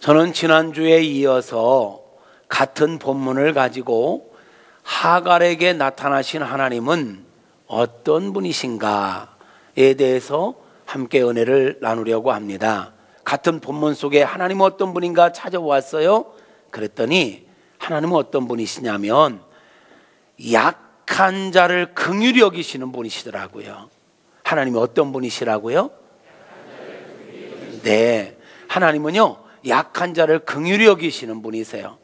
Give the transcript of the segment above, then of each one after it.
저는 지난주에 이어서 같은 본문을 가지고 하갈에게 나타나신 하나님은 어떤 분이신가에 대해서 함께 은혜를 나누려고 합니다. 같은 본문 속에 하나님은 어떤 분인가 찾아왔어요. 그랬더니 하나님은 어떤 분이시냐면 약한 자를 긍휼히 여기시는 분이시더라고요. 하나님이 어떤 분이시라고요? 네, 하나님은요 약한 자를 긍휼히 여기시는 분이세요.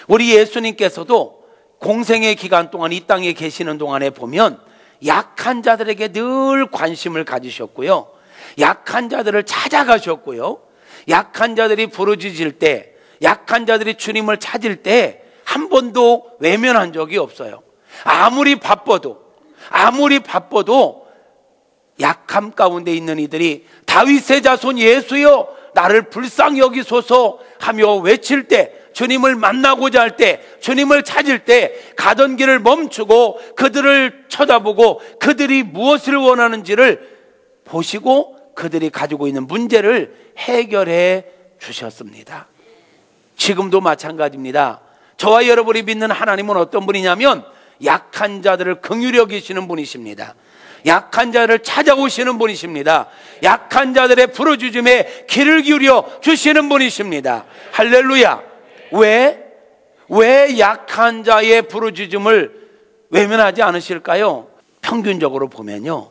우리 예수님께서도 공생의 기간 동안 이 땅에 계시는 동안에 보면 약한 자들에게 늘 관심을 가지셨고요, 약한 자들을 찾아가셨고요, 약한 자들이 부르짖을 때, 약한 자들이 주님을 찾을 때 한 번도 외면한 적이 없어요. 아무리 바빠도 약함 가운데 있는 이들이 다윗의 자손 예수여 나를 불쌍히 여기소서 하며 외칠 때, 주님을 만나고자 할 때, 주님을 찾을 때 가던 길을 멈추고 그들을 쳐다보고 그들이 무엇을 원하는지를 보시고 그들이 가지고 있는 문제를 해결해 주셨습니다. 지금도 마찬가지입니다. 저와 여러분이 믿는 하나님은 어떤 분이냐면 약한 자들을 긍휼히 여기시는 분이십니다. 약한 자를 찾아오시는 분이십니다. 약한 자들의 부르짖음에 귀를 기울여 주시는 분이십니다. 할렐루야. 왜 약한 자의 부르짖음을 외면하지 않으실까요? 평균적으로 보면요,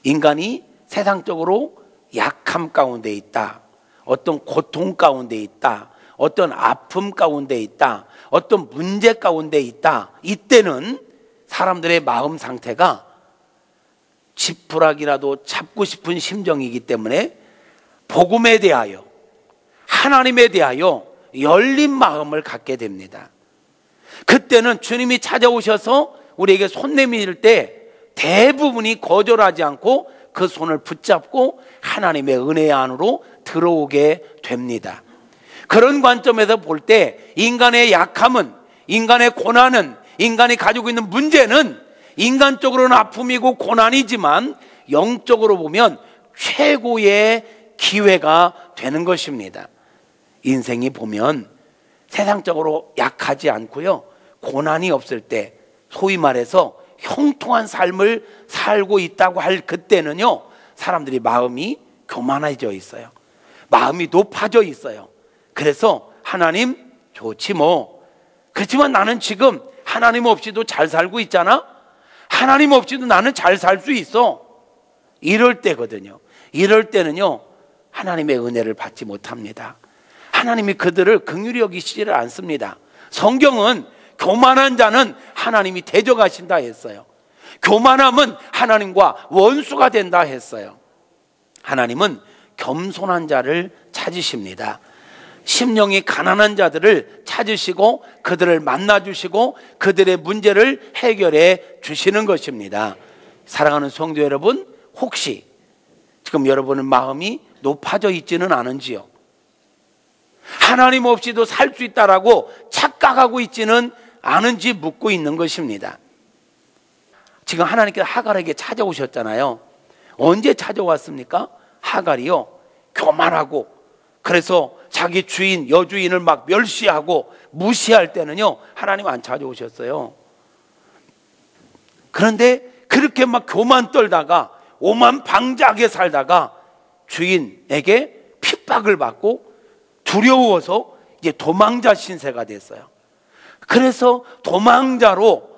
인간이 세상적으로 약함 가운데 있다, 어떤 고통 가운데 있다, 어떤 아픔 가운데 있다, 어떤 문제 가운데 있다, 이때는 사람들의 마음 상태가 지푸라기라도 잡고 싶은 심정이기 때문에 복음에 대하여, 하나님에 대하여 열린 마음을 갖게 됩니다. 그때는 주님이 찾아오셔서 우리에게 손 내밀 때 대부분이 거절하지 않고 그 손을 붙잡고 하나님의 은혜 안으로 들어오게 됩니다. 그런 관점에서 볼 때 인간의 약함은, 인간의 고난은, 인간이 가지고 있는 문제는 인간적으로는 아픔이고 고난이지만 영적으로 보면 최고의 기회가 되는 것입니다. 인생이 보면 세상적으로 약하지 않고요, 고난이 없을 때, 소위 말해서 형통한 삶을 살고 있다고 할 그때는요, 사람들이 마음이 교만해져 있어요. 마음이 높아져 있어요. 그래서 하나님 좋지 뭐, 그렇지만 나는 지금 하나님 없이도 잘 살고 있잖아, 하나님 없이도 나는 잘 살 수 있어, 이럴 때거든요. 이럴 때는요 하나님의 은혜를 받지 못합니다. 하나님이 그들을 긍휼히 여기시지를 않습니다. 성경은 교만한 자는 하나님이 대적하신다 했어요. 교만함은 하나님과 원수가 된다 했어요. 하나님은 겸손한 자를 찾으십니다. 심령이 가난한 자들을 찾으시고 그들을 만나주시고 그들의 문제를 해결해 주시는 것입니다. 사랑하는 성도 여러분, 혹시 지금 여러분의 마음이 높아져 있지는 않은지요? 하나님 없이도 살 수 있다라고 착각하고 있지는 않은지 묻고 있는 것입니다. 지금 하나님께서 하갈에게 찾아오셨잖아요. 언제 찾아왔습니까? 하갈이요, 교만하고, 그래서 자기 주인, 여주인을 막 멸시하고 무시할 때는요 하나님 안 찾아오셨어요. 그런데 그렇게 막 교만 떨다가 오만방자하게 살다가 주인에게 핍박을 받고 두려워서 이제 도망자 신세가 됐어요. 그래서 도망자로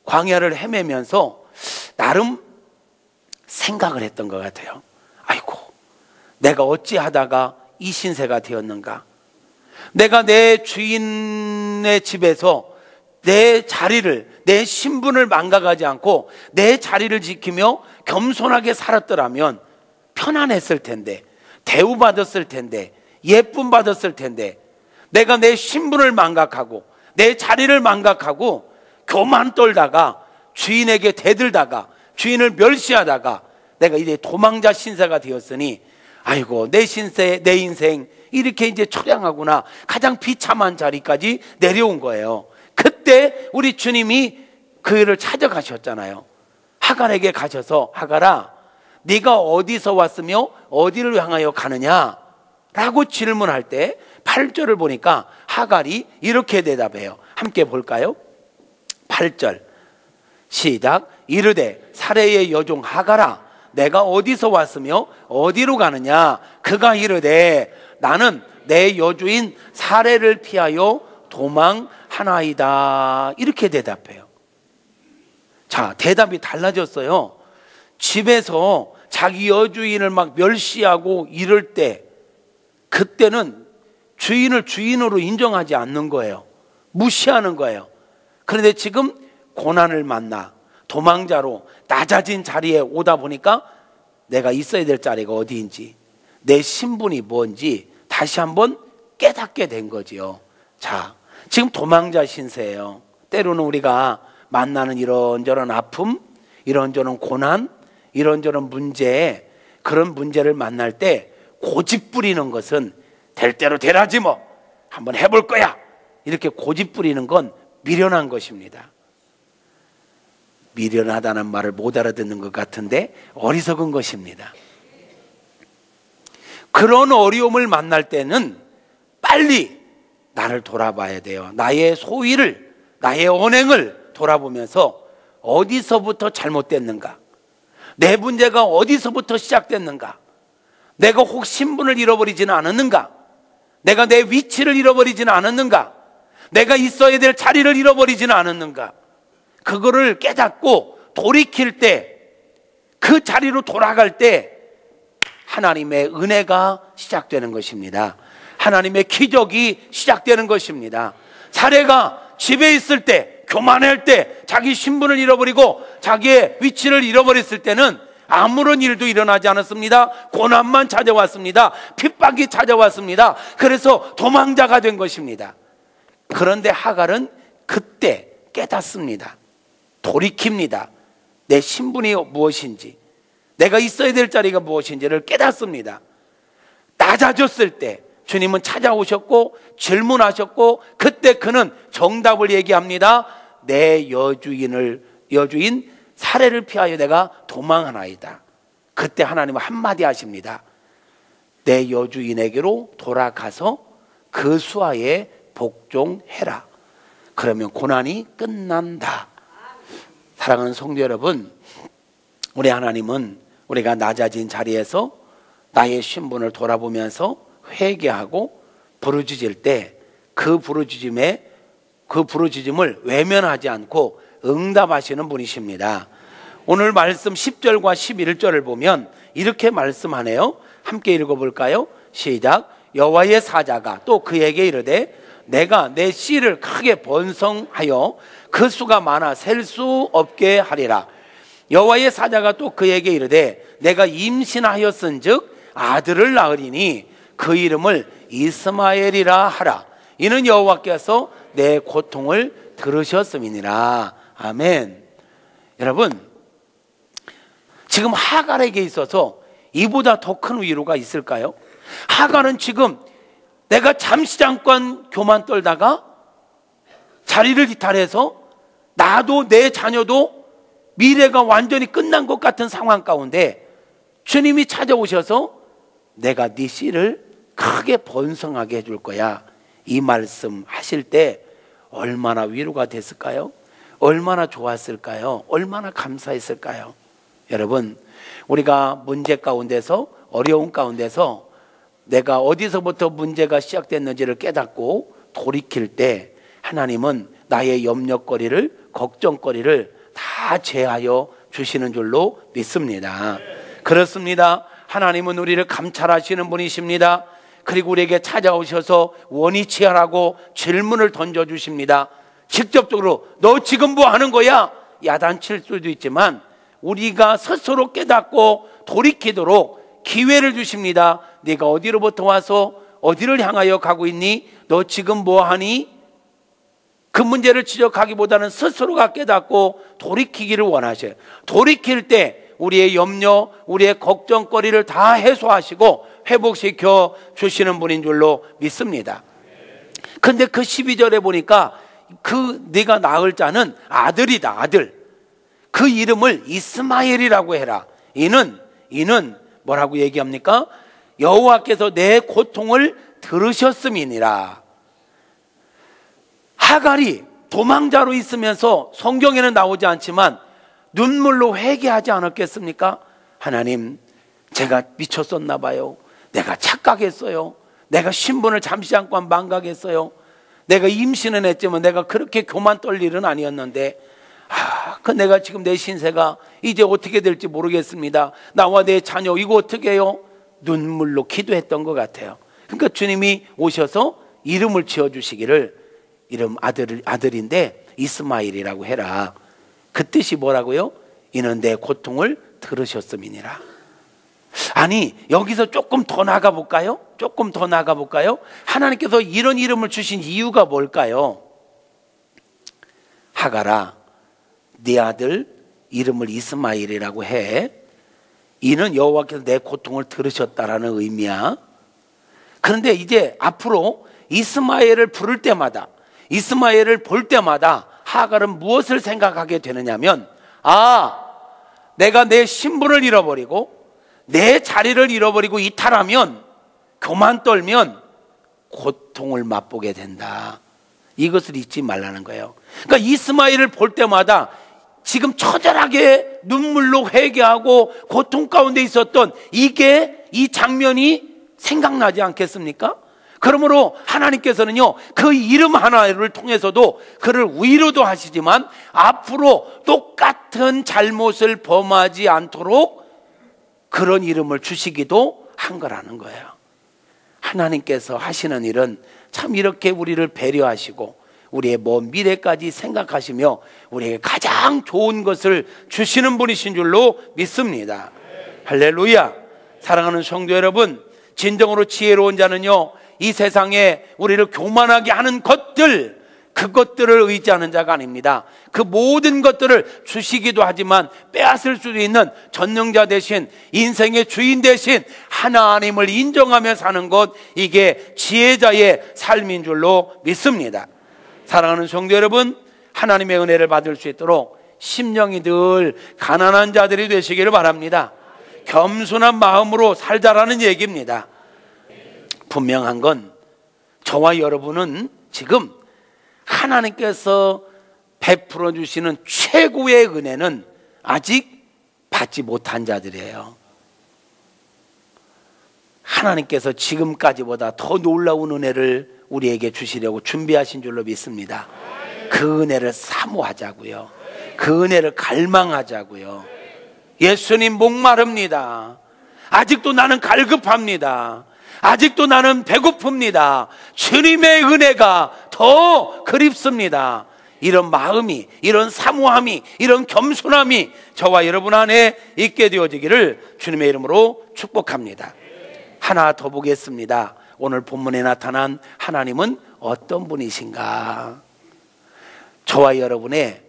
광야를 헤매면서 나름 생각을 했던 것 같아요. 아이고, 내가 어찌하다가 이 신세가 되었는가? 내가 내 주인의 집에서 내 자리를, 내 신분을 망가가지 않고 내 자리를 지키며 겸손하게 살았더라면 편안했을 텐데, 대우받았을 텐데, 예쁨 받았을 텐데, 내가 내 신분을 망각하고 내 자리를 망각하고 교만 떨다가 주인에게 대들다가 주인을 멸시하다가 내가 이제 도망자 신세가 되었으니 아이고, 내 신세, 내 인생 이렇게 이제 초량하구나, 가장 비참한 자리까지 내려온 거예요. 그때 우리 주님이 그를 찾아가셨잖아요. 하갈에게 가셔서, 하갈아, 네가 어디서 왔으며 어디를 향하여 가느냐 라고 질문할 때 8절을 보니까 하갈이 이렇게 대답해요. 함께 볼까요? 8절 시작. 이르되 사레의 여종 하갈아, 내가 어디서 왔으며 어디로 가느냐? 그가 이르되 나는 내 여주인 사레를 피하여 도망하나이다. 이렇게 대답해요. 자, 대답이 달라졌어요. 집에서 자기 여주인을 막 멸시하고 이럴 때, 그때는 주인을 주인으로 인정하지 않는 거예요. 무시하는 거예요. 그런데 지금 고난을 만나 도망자로 낮아진 자리에 오다 보니까 내가 있어야 될 자리가 어디인지, 내 신분이 뭔지 다시 한번 깨닫게 된 거지요. 자, 지금 도망자 신세예요. 때로는 우리가 만나는 이런저런 아픔, 이런저런 고난, 이런저런 문제, 그런 문제를 만날 때 고집 부리는 것은 될 대로 되라지 뭐, 한번 해볼 거야, 이렇게 고집 부리는 건 미련한 것입니다. 미련하다는 말을 못 알아듣는 것 같은데 어리석은 것입니다. 그런 어려움을 만날 때는 빨리 나를 돌아봐야 돼요. 나의 소위를, 나의 언행을 돌아보면서 어디서부터 잘못됐는가, 내 문제가 어디서부터 시작됐는가, 내가 혹 신분을 잃어버리지는 않았는가, 내가 내 위치를 잃어버리지는 않았는가, 내가 있어야 될 자리를 잃어버리지는 않았는가, 그거를 깨닫고 돌이킬 때, 그 자리로 돌아갈 때 하나님의 은혜가 시작되는 것입니다. 하나님의 기적이 시작되는 것입니다. 사례가 집에 있을 때, 교만할 때, 자기 신분을 잃어버리고 자기의 위치를 잃어버렸을 때는 아무런 일도 일어나지 않았습니다. 고난만 찾아왔습니다. 핍박이 찾아왔습니다. 그래서 도망자가 된 것입니다. 그런데 하갈은 그때 깨닫습니다. 돌이킵니다. 내 신분이 무엇인지, 내가 있어야 될 자리가 무엇인지를 깨닫습니다. 낮아졌을 때 주님은 찾아오셨고 질문하셨고, 그때 그는 정답을 얘기합니다. 내 여주인 사례를 피하여 내가 도망하나이다. 그때 하나님은 한마디 하십니다. 내 여주인에게로 돌아가서 그 수하에 복종해라. 그러면 고난이 끝난다. 사랑하는 성도 여러분, 우리 하나님은 우리가 낮아진 자리에서 나의 신분을 돌아보면서 회개하고 부르짖을 때 그 부르짖음을 외면하지 않고 응답하시는 분이십니다. 오늘 말씀 10절과 11절을 보면 이렇게 말씀하네요. 함께 읽어볼까요? 시작. 여호와의 사자가 또 그에게 이르되 내가 내 씨를 크게 번성하여 그 수가 많아 셀 수 없게 하리라. 여호와의 사자가 또 그에게 이르되 내가 임신하였은즉 아들을 낳으리니 그 이름을 이스마엘이라 하라. 이는 여호와께서 내 고통을 들으셨음이니라. 아멘. 여러분, 지금 하갈에게 있어서 이보다 더 큰 위로가 있을까요? 하갈은 지금 내가 잠시 잠깐 교만 떨다가 자리를 이탈해서 나도 내 자녀도 미래가 완전히 끝난 것 같은 상황 가운데 주님이 찾아오셔서 내가 네 씨를 크게 번성하게 해줄 거야, 이 말씀 하실 때 얼마나 위로가 됐을까요? 얼마나 좋았을까요? 얼마나 감사했을까요? 여러분, 우리가 문제 가운데서, 어려운 가운데서 내가 어디서부터 문제가 시작됐는지를 깨닫고 돌이킬 때 하나님은 나의 염려거리를, 걱정거리를 다 제하여 주시는 줄로 믿습니다. 그렇습니다. 하나님은 우리를 감찰하시는 분이십니다. 그리고 우리에게 찾아오셔서 원위치 하라고 질문을 던져주십니다. 직접적으로 너 지금 뭐 하는 거야? 야단칠 수도 있지만 우리가 스스로 깨닫고 돌이키도록 기회를 주십니다. 네가 어디로부터 와서 어디를 향하여 가고 있니? 너 지금 뭐 하니? 그 문제를 지적하기보다는 스스로가 깨닫고 돌이키기를 원하셔요. 돌이킬 때 우리의 염려, 우리의 걱정거리를 다 해소하시고 회복시켜 주시는 분인 줄로 믿습니다. 근데 그 12절에 보니까 네가 낳을 자는 아들이다, 아들. 그 이름을 이스마엘이라고 해라. 이는 뭐라고 얘기합니까? 여호와께서 내 고통을 들으셨음이니라. 하갈이 도망자로 있으면서 성경에는 나오지 않지만 눈물로 회개하지 않았겠습니까? 하나님, 제가 미쳤었나 봐요. 내가 착각했어요. 내가 신분을 잠시 잠깐 망각했어요. 내가 임신은 했지만 내가 그렇게 교만 떨 일은 아니었는데, 내가 지금 내 신세가 이제 어떻게 될지 모르겠습니다. 나와 내 자녀 이거 어떻게 해요? 눈물로 기도했던 것 같아요. 그러니까 주님이 오셔서 이름을 지어주시기를, 이름 아들인데 이스마엘이라고 해라. 그 뜻이 뭐라고요? 이는 내 고통을 들으셨음이니라. 아니, 여기서 조금 더 나가 볼까요? 조금 더 나가 볼까요? 하나님께서 이런 이름을 주신 이유가 뭘까요? 하갈아, 네 아들 이름을 이스마엘이라고 해. 이는 여호와께서 내 고통을 들으셨다라는 의미야. 그런데 이제 앞으로 이스마엘을 부를 때마다, 이스마엘을 볼 때마다 하갈은 무엇을 생각하게 되느냐면, 내가 내 신분을 잃어버리고 내 자리를 잃어버리고 이탈하면, 교만 떨면 고통을 맛보게 된다. 이것을 잊지 말라는 거예요. 그러니까 이스마엘을 볼 때마다 지금 처절하게 눈물로 회개하고 고통 가운데 있었던 이 장면이 생각나지 않겠습니까? 그러므로 하나님께서는요, 그 이름 하나를 통해서도 그를 위로도 하시지만 앞으로 똑같은 잘못을 범하지 않도록 그런 이름을 주시기도 한 거라는 거예요. 하나님께서 하시는 일은 참 이렇게 우리를 배려하시고 우리의 먼 미래까지 생각하시며 우리에게 가장 좋은 것을 주시는 분이신 줄로 믿습니다. 할렐루야. 사랑하는 성도 여러분, 진정으로 지혜로운 자는요, 이 세상에 우리를 교만하게 하는 그것들을 의지하는 자가 아닙니다. 그 모든 것들을 주시기도 하지만 빼앗을 수도 있는 전능자 대신, 인생의 주인 대신 하나님을 인정하며 사는 것, 이게 지혜자의 삶인 줄로 믿습니다. 사랑하는 성도 여러분, 하나님의 은혜를 받을 수 있도록 심령이 늘 가난한 자들이 되시기를 바랍니다. 겸손한 마음으로 살자라는 얘기입니다. 분명한 건 저와 여러분은 지금 하나님께서 베풀어 주시는 최고의 은혜는 아직 받지 못한 자들이에요. 하나님께서 지금까지보다 더 놀라운 은혜를 우리에게 주시려고 준비하신 줄로 믿습니다. 그 은혜를 사모하자고요. 그 은혜를 갈망하자고요. 예수님 목마릅니다. 아직도 나는 갈급합니다. 아직도 나는 배고픕니다. 주님의 은혜가 더 그립습니다. 이런 마음이, 이런 사모함이, 이런 겸손함이 저와 여러분 안에 있게 되어지기를 주님의 이름으로 축복합니다. 하나 더 보겠습니다. 오늘 본문에 나타난 하나님은 어떤 분이신가? 저와 여러분의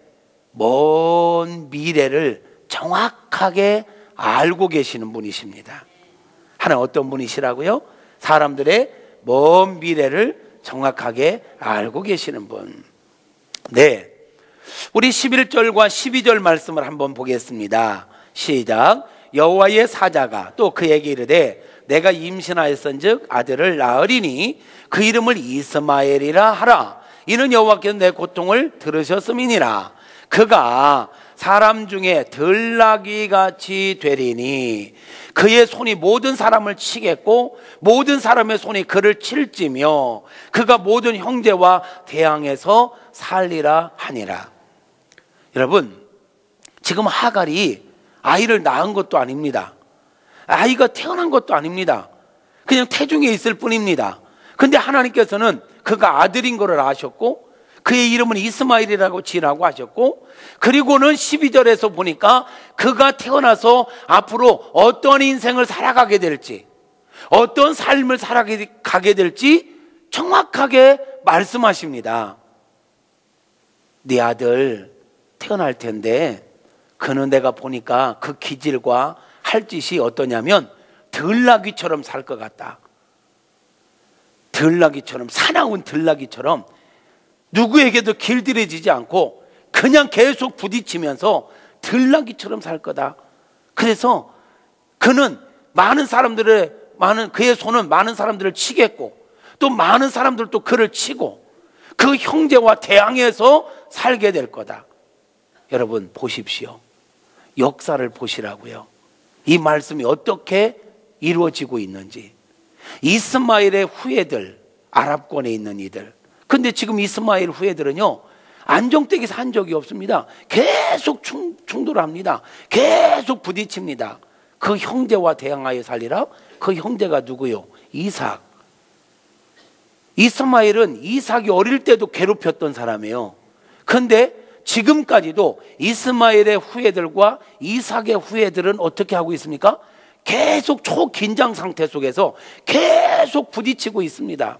먼 미래를 정확하게 알고 계시는 분이십니다. 하나님 어떤 분이시라고요? 사람들의 먼 미래를 정확하게 알고 계시는 분. 네, 우리 11절과 12절 말씀을 한번 보겠습니다. 시작. 여호와의 사자가 또 그에게 이르되 내가 임신하였은즉 아들을 낳으리니 그 이름을 이스마엘이라 하라. 이는 여호와께서 내 고통을 들으셨음이니라. 그가 사람 중에 들나귀 같이 되리니 그의 손이 모든 사람을 치겠고 모든 사람의 손이 그를 칠지며 그가 모든 형제와 대항해서 살리라 하니라. 여러분, 지금 하갈이 아이를 낳은 것도 아닙니다. 아이가 태어난 것도 아닙니다. 그냥 태중에 있을 뿐입니다. 근데 하나님께서는 그가 아들인 것을 아셨고 그의 이름은 이스마엘이라고 지으라고 하셨고, 그리고는 12절에서 보니까 그가 태어나서 앞으로 어떤 인생을 살아가게 될지, 어떤 삶을 살아가게 될지 정확하게 말씀하십니다. 네 아들 태어날 텐데 그는 내가 보니까 그 기질과 할 짓이 어떠냐면 들나귀처럼 살 것 같다. 들나귀처럼, 사나운 들나귀처럼 누구에게도 길들여지지 않고 그냥 계속 부딪히면서 들나귀처럼 살 거다. 그래서 그는 많은 사람들의 그의 손은 많은 사람들을 치겠고 또 많은 사람들도 그를 치고 그 형제와 대항해서 살게 될 거다. 여러분 보십시오. 역사를 보시라고요. 이 말씀이 어떻게 이루어지고 있는지. 이스마엘의 후예들, 아랍권에 있는 이들. 근데 지금 이스마엘 후예들은요, 안정되게 산 적이 없습니다. 계속 충돌합니다. 계속 부딪힙니다. 그 형제와 대항하여 살리라. 그 형제가 누구요? 이삭. 이스마엘은 이삭이 어릴 때도 괴롭혔던 사람이에요. 근데 지금까지도 이스마엘의 후예들과 이삭의 후예들은 어떻게 하고 있습니까? 계속 초긴장 상태 속에서 계속 부딪히고 있습니다.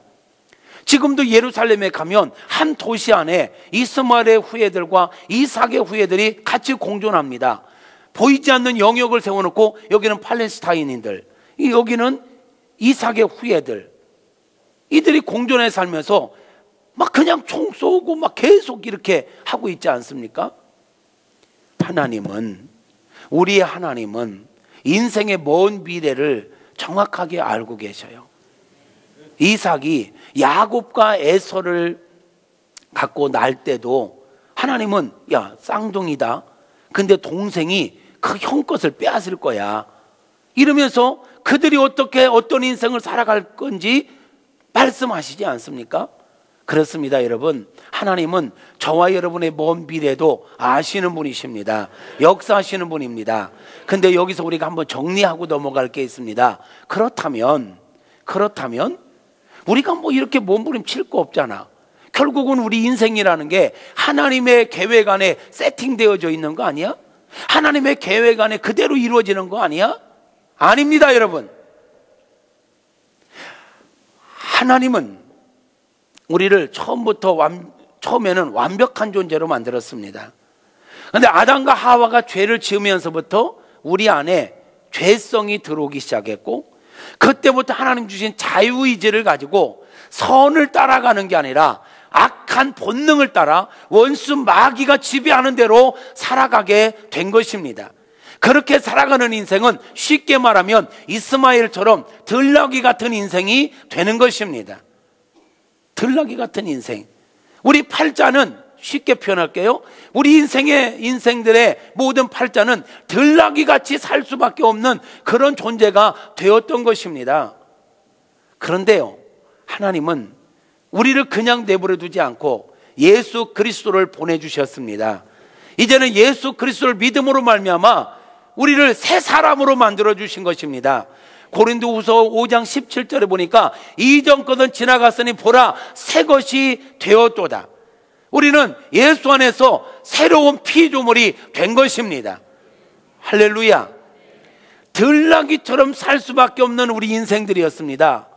지금도 예루살렘에 가면 한 도시 안에 이스마엘의 후예들과 이삭의 후예들이 같이 공존합니다. 보이지 않는 영역을 세워놓고 여기는 팔레스타인인들, 여기는 이삭의 후예들, 이들이 공존해 살면서 막 그냥 총 쏘고 막 계속 이렇게 하고 있지 않습니까? 우리의 하나님은 인생의 먼 미래를 정확하게 알고 계셔요. 이삭이 야곱과 에서를 갖고 날 때도 하나님은 야, 쌍둥이다. 근데 동생이 그 형 것을 빼앗을 거야. 이러면서 그들이 어떤 인생을 살아갈 건지 말씀하시지 않습니까? 그렇습니다, 여러분. 하나님은 저와 여러분의 먼 미래도 아시는 분이십니다. 역사하시는 분입니다. 근데 여기서 우리가 한번 정리하고 넘어갈 게 있습니다. 그렇다면 우리가 뭐 이렇게 몸부림칠 거 없잖아. 결국은 우리 인생이라는 게 하나님의 계획 안에 세팅되어져 있는 거 아니야? 하나님의 계획 안에 그대로 이루어지는 거 아니야? 아닙니다, 여러분. 하나님은 우리를 처음에는 완벽한 존재로 만들었습니다. 그런데 아담과 하와가 죄를 지으면서부터 우리 안에 죄성이 들어오기 시작했고, 그때부터 하나님 주신 자유의지를 가지고 선을 따라가는 게 아니라 악한 본능을 따라 원수 마귀가 지배하는 대로 살아가게 된 것입니다. 그렇게 살아가는 인생은 쉽게 말하면 이스마엘처럼 들나귀 같은 인생이 되는 것입니다. 들나귀 같은 인생. 우리 팔자는 쉽게 표현할게요. 우리 인생들의 모든 팔자는 들나귀 같이 살 수밖에 없는 그런 존재가 되었던 것입니다. 그런데요, 하나님은 우리를 그냥 내버려 두지 않고 예수 그리스도를 보내주셨습니다. 이제는 예수 그리스도를 믿음으로 말미암아 우리를 새 사람으로 만들어 주신 것입니다. 고린도후서 5장 17절에 보니까 이전 것은 지나갔으니 보라 새 것이 되었도다. 우리는 예수 안에서 새로운 피조물이 된 것입니다. 할렐루야. 들나귀처럼 살 수밖에 없는 우리 인생들이었습니다.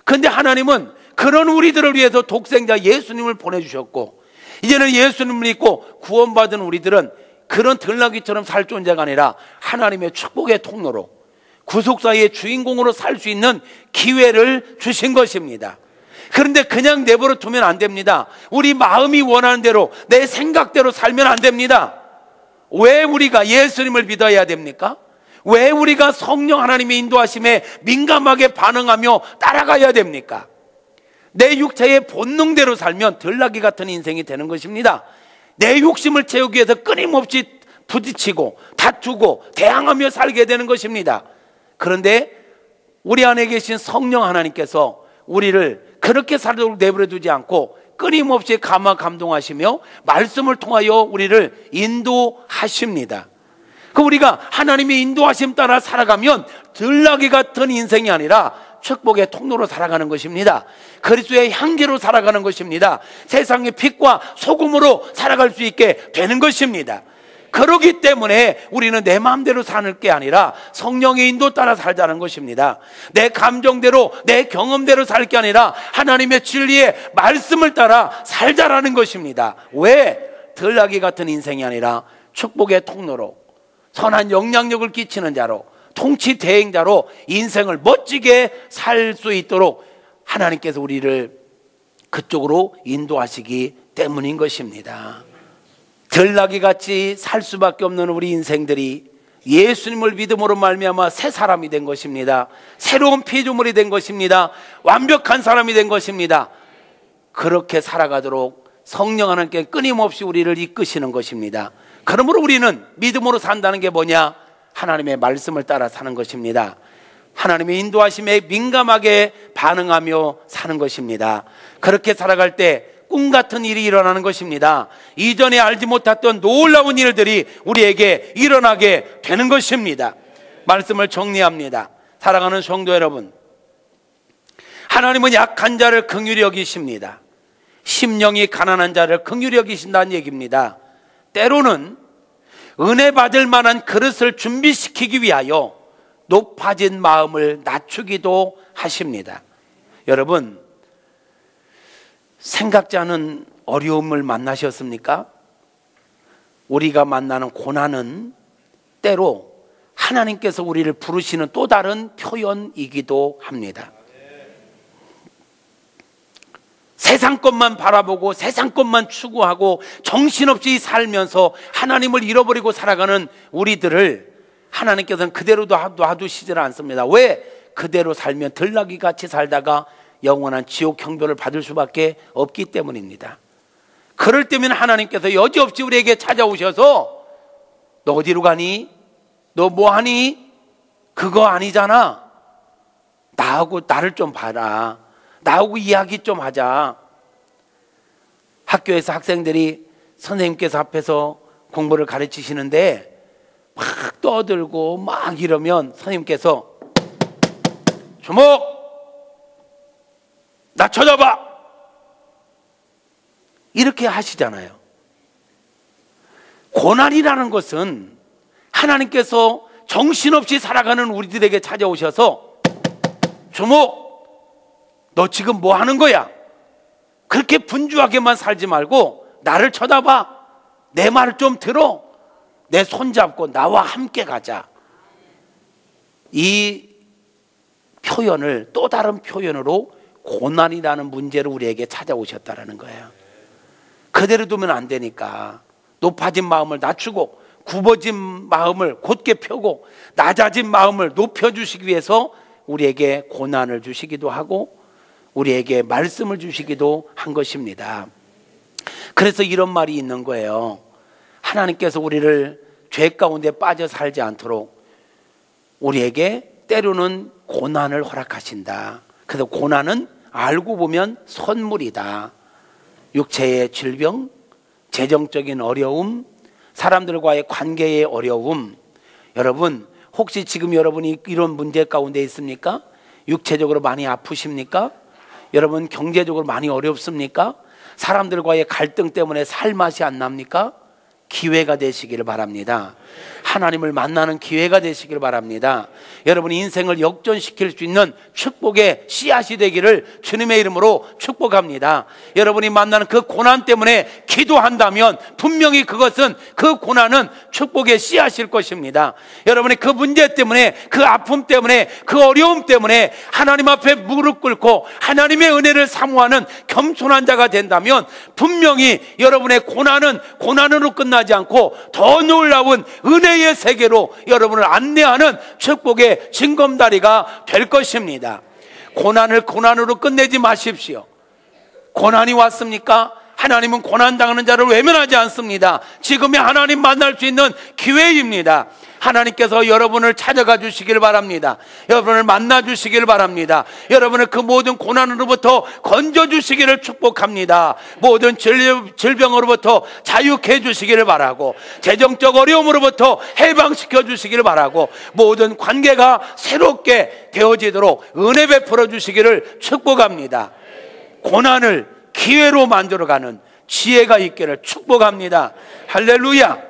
그런데 하나님은 그런 우리들을 위해서 독생자 예수님을 보내주셨고, 이제는 예수님을 믿고 구원받은 우리들은 그런 들나귀처럼 살 존재가 아니라 하나님의 축복의 통로로, 구속사의 주인공으로 살 수 있는 기회를 주신 것입니다. 그런데 그냥 내버려 두면 안 됩니다. 우리 마음이 원하는 대로, 내 생각대로 살면 안 됩니다. 왜 우리가 예수님을 믿어야 됩니까? 왜 우리가 성령 하나님의 인도하심에 민감하게 반응하며 따라가야 됩니까? 내 육체의 본능대로 살면 들나귀 같은 인생이 되는 것입니다. 내 욕심을 채우기 위해서 끊임없이 부딪히고 다투고 대항하며 살게 되는 것입니다. 그런데 우리 안에 계신 성령 하나님께서 우리를 그렇게 살도록 내버려 두지 않고 끊임없이 감동하시며 말씀을 통하여 우리를 인도하십니다. 그 우리가 하나님의 인도하심 따라 살아가면 들나귀 같은 인생이 아니라 축복의 통로로 살아가는 것입니다. 그리스도의 향기로 살아가는 것입니다. 세상의 빛과 소금으로 살아갈 수 있게 되는 것입니다. 그렇기 때문에 우리는 내 마음대로 사는 게 아니라 성령의 인도 따라 살자는 것입니다. 내 감정대로, 내 경험대로 살 게 아니라 하나님의 진리의 말씀을 따라 살자라는 것입니다. 왜? 들나귀 같은 인생이 아니라 축복의 통로로, 선한 영향력을 끼치는 자로, 통치 대행자로 인생을 멋지게 살 수 있도록 하나님께서 우리를 그쪽으로 인도하시기 때문인 것입니다. 들나귀같이 살 수밖에 없는 우리 인생들이 예수님을 믿음으로 말미암아 새 사람이 된 것입니다. 새로운 피조물이 된 것입니다. 완벽한 사람이 된 것입니다. 그렇게 살아가도록 성령 하나님께 끊임없이 우리를 이끄시는 것입니다. 그러므로 우리는 믿음으로 산다는 게 뭐냐? 하나님의 말씀을 따라 사는 것입니다. 하나님의 인도하심에 민감하게 반응하며 사는 것입니다. 그렇게 살아갈 때 꿈같은 일이 일어나는 것입니다. 이전에 알지 못했던 놀라운 일들이 우리에게 일어나게 되는 것입니다. 말씀을 정리합니다. 사랑하는 성도 여러분, 하나님은 약한 자를 긍휼히 여기십니다. 심령이 가난한 자를 긍휼히 여기신다는 얘기입니다. 때로는 은혜 받을 만한 그릇을 준비시키기 위하여 높아진 마음을 낮추기도 하십니다. 여러분, 생각지 않은 어려움을 만나셨습니까? 우리가 만나는 고난은 때로 하나님께서 우리를 부르시는 또 다른 표현이기도 합니다. 세상 것만 바라보고 세상 것만 추구하고 정신없이 살면서 하나님을 잃어버리고 살아가는 우리들을 하나님께서는 그대로 놔두시질 않습니다. 왜? 그대로 살면 들나귀 같이 살다가 영원한 지옥 형벌을 받을 수밖에 없기 때문입니다. 그럴 때면 하나님께서 여지없이 우리에게 찾아오셔서 너 어디로 가니? 너 뭐하니? 그거 아니잖아. 나를 좀 봐라. 나하고 이야기 좀 하자. 학교에서 학생들이 선생님께서 앞에서 공부를 가르치시는데 막 떠들고 막 이러면 선생님께서 주목! 나 쳐다봐! 이렇게 하시잖아요. 고난이라는 것은 하나님께서 정신없이 살아가는 우리들에게 찾아오셔서 주목! 너 지금 뭐 하는 거야? 그렇게 분주하게만 살지 말고 나를 쳐다봐. 내 말을 좀 들어. 내 손 잡고 나와 함께 가자. 이 표현을 또 다른 표현으로 고난이라는 문제를 우리에게 찾아오셨다라는 거예요. 그대로 두면 안 되니까 높아진 마음을 낮추고 굽어진 마음을 곧게 펴고 낮아진 마음을 높여주시기 위해서 우리에게 고난을 주시기도 하고 우리에게 말씀을 주시기도 한 것입니다. 그래서 이런 말이 있는 거예요. 하나님께서 우리를 죄 가운데 빠져 살지 않도록 우리에게 때로는 고난을 허락하신다. 그래서 고난은 알고 보면 선물이다. 육체의 질병, 재정적인 어려움, 사람들과의 관계의 어려움. 여러분, 혹시 지금 여러분이 이런 문제 가운데 있습니까? 육체적으로 많이 아프십니까? 여러분, 경제적으로 많이 어렵습니까? 사람들과의 갈등 때문에 살맛이 안 납니까? 기회가 되시기를 바랍니다. 하나님을 만나는 기회가 되시기를 바랍니다. 여러분 인생을 역전시킬 수 있는 축복의 씨앗이 되기를 주님의 이름으로 축복합니다. 여러분이 만나는 그 고난 때문에 기도한다면 분명히 그 고난은 축복의 씨앗일 것입니다. 여러분이 그 문제 때문에, 그 아픔 때문에, 그 어려움 때문에 하나님 앞에 무릎 꿇고 하나님의 은혜를 사모하는 겸손한 자가 된다면 분명히 여러분의 고난은 고난으로 끝나지 않고 더 놀라운 은혜의 세계로 여러분을 안내하는 축복의 징검다리가 될 것입니다. 고난을 고난으로 끝내지 마십시오. 고난이 왔습니까? 하나님은 고난당하는 자를 외면하지 않습니다. 지금이 하나님 만날 수 있는 기회입니다. 하나님께서 여러분을 찾아가 주시길 바랍니다. 여러분을 만나 주시길 바랍니다. 여러분을 그 모든 고난으로부터 건져 주시기를 축복합니다. 모든 질병으로부터 자유케 주시기를 바라고, 재정적 어려움으로부터 해방시켜 주시기를 바라고, 모든 관계가 새롭게 되어지도록 은혜 베풀어 주시기를 축복합니다. 고난을 기회로 만들어가는 지혜가 있기를 축복합니다. 할렐루야.